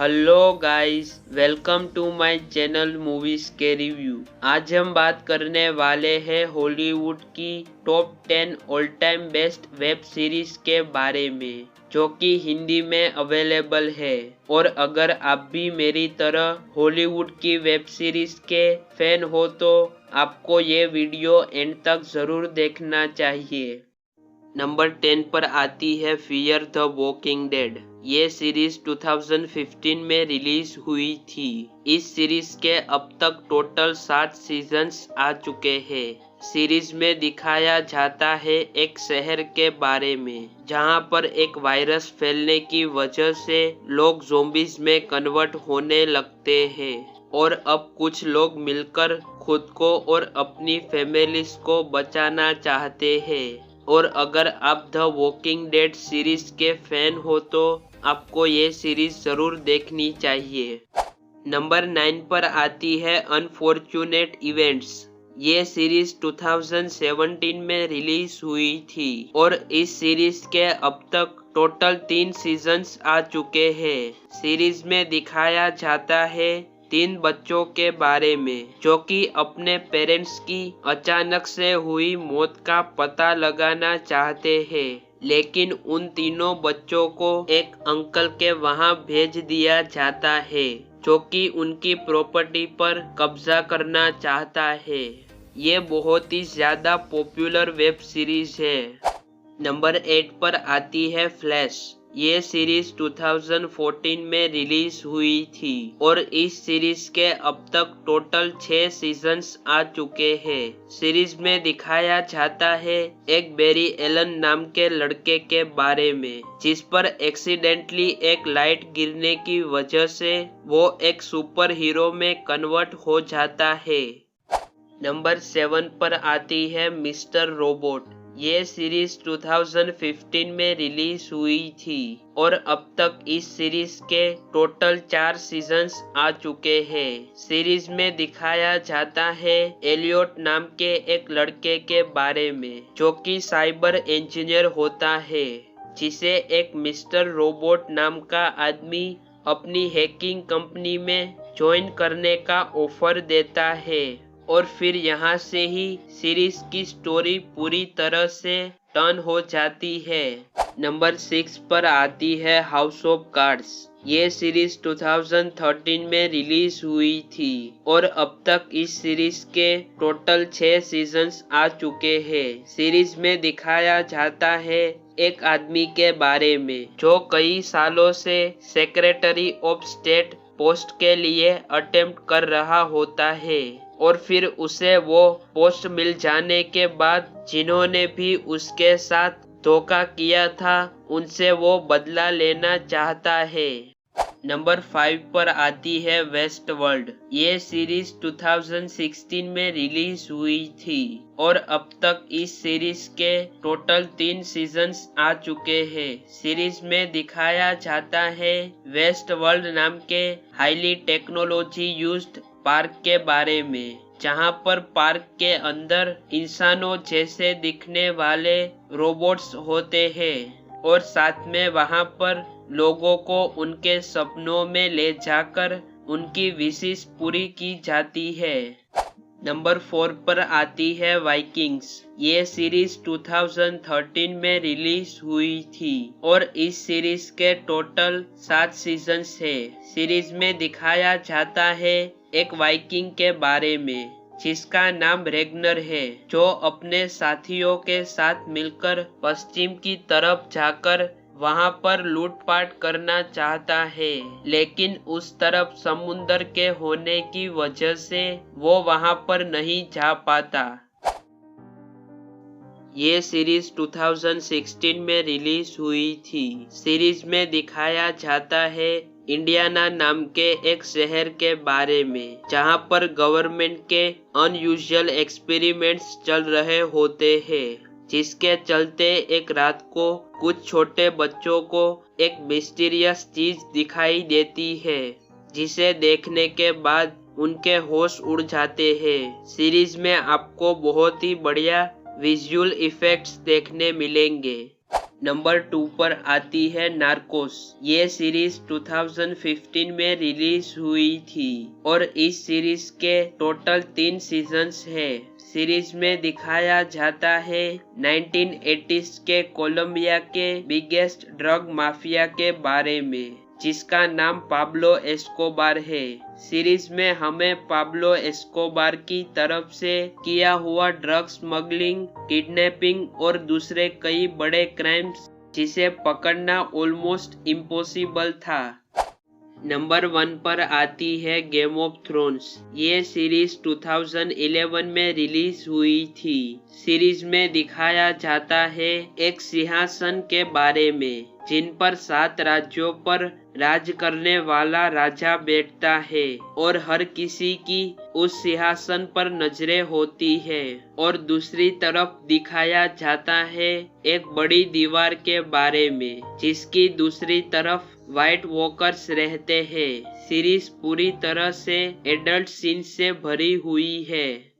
Hello guys, welcome to my channel movies के review. आज हम बात करने वाले हैं हॉलीवुड की top 10 all time best web series के बारे में, जो कि हिंदी में अवेलेबल है। और अगर आप भी मेरी तरह हॉलीवुड की वेब सीरीज के फैन हो तो आपको ये वीडियो एंड तक जरूर देखना चाहिए। नंबर 10 पर आती है फियर द वॉकिंग डेड। ये सीरीज 2015 में रिलीज हुई थी। इस सीरीज के अब तक टोटल 7 सीजन्स आ चुके हैं। सीरीज में दिखाया जाता है एक शहर के बारे में, जहां पर एक वायरस फैलने की वजह से लोग ज़ॉम्बीज में कन्वर्ट होने लगते हैं। और अब कुछ लोग मिलकर खुद को और अपनी फैमिलीज को बचाना चाहते हैं। और अगर आप द वॉकिंग डेड सीरीज के फैन हो तो आपको ये सीरीज जरूर देखनी चाहिए। नंबर 9 पर आती है अनफॉर्चुनेट इवेंट्स। ये सीरीज 2017 में रिलीज हुई थी और इस सीरीज के अब तक टोटल 3 सीजन्स आ चुके हैं। सीरीज में दिखाया जाता है 3 बच्चों के बारे में, जो कि अपने पेरेंट्स की अचानक से हुई मौत का पता लगाना चाहते हैं। लेकिन उन तीनों बच्चों को एक अंकल के वहां भेज दिया जाता है, जो कि उनकी प्रॉपर्टी पर कब्जा करना चाहता है। ये बहुत ही ज्यादा पॉपुलर वेब सीरीज है। नंबर 8 पर आती है फ्लैश। ये सीरीज 2014 में रिलीज हुई थी और इस सीरीज के अब तक टोटल 6 सीजन्स आ चुके हैं। सीरीज में दिखाया जाता है एक बेरी एलन नाम के लड़के के बारे में, जिस पर एक्सीडेंटली एक लाइट गिरने की वजह से वो एक सुपर हीरो में कन्वर्ट हो जाता है। नंबर 7 पर आती है मिस्टर रोबोट। ये सीरीज 2015 में रिलीज हुई थी और अब तक इस सीरीज के टोटल 4 सीजन्स आ चुके हैं। सीरीज में दिखाया जाता है एलियट नाम के एक लड़के के बारे में, जो कि साइबर इंजीनियर होता है, जिसे एक मिस्टर रोबोट नाम का आदमी अपनी हैकिंग कंपनी में ज्वाइन करने का ऑफर देता है। और फिर यहाँ से ही सीरीज की स्टोरी पूरी तरह से टर्न हो जाती है। नंबर 6 पर आती है हाउस ऑफ कार्ड्स। ये सीरीज 2013 में रिलीज हुई थी और अब तक इस सीरीज के टोटल 6 सीजन्स आ चुके हैं। सीरीज में दिखाया जाता है एक आदमी के बारे में, जो कई सालों से सेक्रेटरी ऑफ स्टेट पोस्ट के लिए अटेम्प्ट कर रहा होता है। और फिर उसे वो पोस्ट मिल जाने के बाद जिन्होंने भी उसके साथ धोखा किया था, उनसे वो बदला लेना चाहता है। नंबर 5 पर आती है वेस्ट वर्ल्ड। ये सीरीज 2016 में रिलीज हुई थी और अब तक इस सीरीज के टोटल 3 सीजन्स आ चुके हैं। सीरीज में दिखाया जाता है वेस्ट वर्ल्ड नाम के हाईली टेक्नोलॉजी यूज्ड पार्क के बारे में, जहां पर पार्क के अंदर इंसानों जैसे दिखने वाले रोबोट्स होते हैं और साथ में वहां पर लोगों को उनके सपनों में ले जाकर उनकी विशेष पूरी की जाती है। नंबर 4 पर आती है वाइकिंग्स। ये सीरीज 2013 में रिलीज हुई थी और इस सीरीज के टोटल 7 सीजन्स है। सीरीज में दिखाया जाता है एक वाइकिंग के बारे में, जिसका नाम रेगनर है, जो अपने साथियों के साथ मिलकर पश्चिम की तरफ जाकर वहां पर लूटपाट करना चाहता है। लेकिन उस तरफ समुंदर के होने की वजह से वो वहां पर नहीं जा पाता। ये सीरीज 2016 में रिलीज हुई थी। सीरीज में दिखाया जाता है इंडियाना नाम के एक शहर के बारे में, जहां पर गवर्नमेंट के अनयूजुअल एक्सपेरिमेंट्स चल रहे होते हैं, जिसके चलते एक रात को कुछ छोटे बच्चों को एक मिस्टीरियस चीज दिखाई देती है, जिसे देखने के बाद उनके होश उड़ जाते हैं। सीरीज में आपको बहुत ही बढ़िया विजुअल इफेक्ट्स देखने मिलेंगे। नंबर 2 पर आती है नार्कोस। ये सीरीज 2015 में रिलीज हुई थी और इस सीरीज के टोटल 3 सीजन्स है। सीरीज में दिखाया जाता है 1980s के कोलंबिया के बिगेस्ट ड्रग माफिया के बारे में, जिसका नाम पाब्लो एस्कोबार है। सीरीज में हमें पाब्लो एस्कोबार की तरफ से किया हुआ ड्रग स्मगलिंग, किडनैपिंग और दूसरे कई बड़े क्राइम्स जिसे पकड़ना ऑलमोस्ट इम्पॉसिबल था। नंबर 1 पर आती है गेम ऑफ थ्रोन्स। ये सीरीज 2011 में रिलीज हुई थी। सीरीज में दिखाया जाता है एक सिंहासन के बारे में, जिन पर 7 राज्यों पर राज करने वाला राजा बैठता है और हर किसी की उस सिंहासन पर नजरें होती है। और दूसरी तरफ दिखाया जाता है एक बड़ी दीवार के बारे में, जिसकी दूसरी तरफ व्हाइट वॉकर्स रहते हैं। सीरीज पूरी तरह से एडल्ट सीन से भरी हुई है।